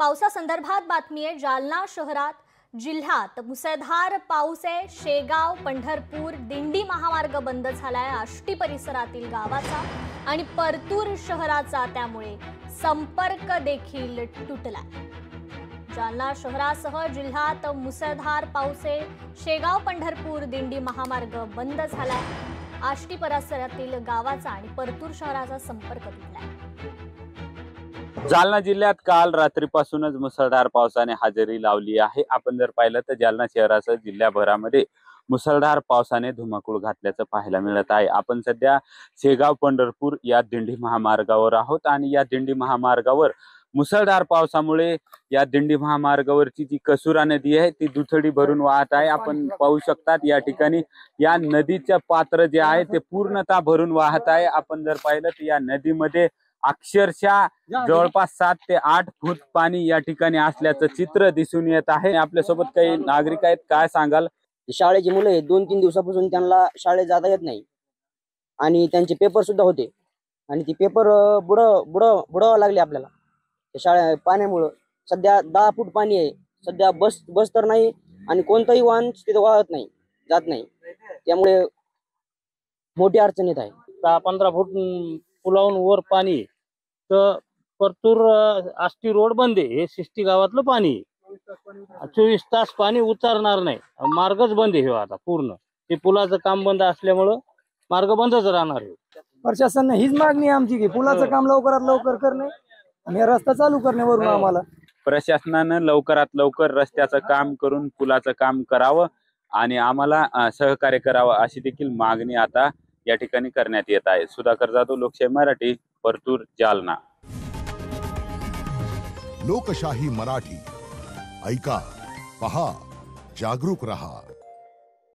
पावसासंदर्भात बातमी आहे। जालना शहरात जिल्ह्यात मुसळधार पाऊस आहे। शेगाव, पंढरपूर, दिंडी महामार्ग बंद झालाय। आष्टी परिसरातील गावाचा आणि परतूर शहराचा त्यामुळे संपर्क देखील तुटलाय। जालना शहरासह जिल्ह्यात मुसळधार पाऊस आहे। शेगाव, पंढरपूर, दिंडी महामार्ग बंद झालाय। आष्टी परिसरातील गावाचा आणि परतूर शहराचा संपर्क तुटलाय। जालना जिल्ह्यात काल रात्रीपासूनच मुसळधार पावसाने हजेरी लावली आहे। आपण जर पाहिलं तर जालना शहरासह जिल्ह्याभरामध्ये मुसळधार पावसाने धुमाकूळ घातल्याचं पाहायला मिळत आहे। आपण सध्या शेगाव पंढरपूर या दिंडी महामार्गावर आहोत आणि या दिंडी महामार्गावर मुसळधार पावसामुळे या दिंडी महामार्गावरची जी कसुरा नदी आहे ती दुथडी भरून वाहत आहे। आपण पाहू शकतात या ठिकाणी या नदीचे पात्र जे आहे ते पूर्णतः भरून वाहत आहे। आपण जर पाहिलं तर या नदीमध्ये अक्षरशः जवळपास 7 ते 8 फूट पाणी या ठिकाणी असल्याचं चित्र दिसून येत आहे। आपल्यासोबत काही नागरिक आहेत, काय सांगाल? शाळेची मुलं आहेत, 2-3 दिवसापासून त्यांना शाळेत जाता येत नाही आणि त्यांचे पेपर सुद्धा होते आणि ती पेपर बुडवावं लागले आपल्याला शाळा पाण्यामुळे। सध्या 10 फूट पाणी आहे। सध्या बस तर नाही आणि कोणताही वाहन तिथे वाहत नाही, जात नाही, त्यामुळे मोठी अडचण येत आहे। 10-15 फूट पुलावून वर पाणी, तर परतूर आष्टी रोड बंद आहे। हे सिष्टी गावातलं पाणी 24 तास पाणी उतरणार नाही, मार्गच बंद आहे आता पूर्ण। ते पुलाचं काम बंद असल्यामुळं मार्ग बंदच राहणार आहे। प्रशासन हीच मागणी आहे आमची की पुलाचं काम लवकरात लवकर करणे आणि रस्ता चालू करण्यावरून आम्हाला प्रशासनानं लवकरात लवकर रस्त्याचं काम करून पुलाचं काम करावं आणि आम्हाला सहकार्य करावं अशी देखील मागणी आता या ठिकाणी करण्यात येत आहे। सुधाकर जाधव, लोकशाही मराठी, परतूर, जालना। लोकशाही मराठी, ऐका, पहा, जागरूक रहा।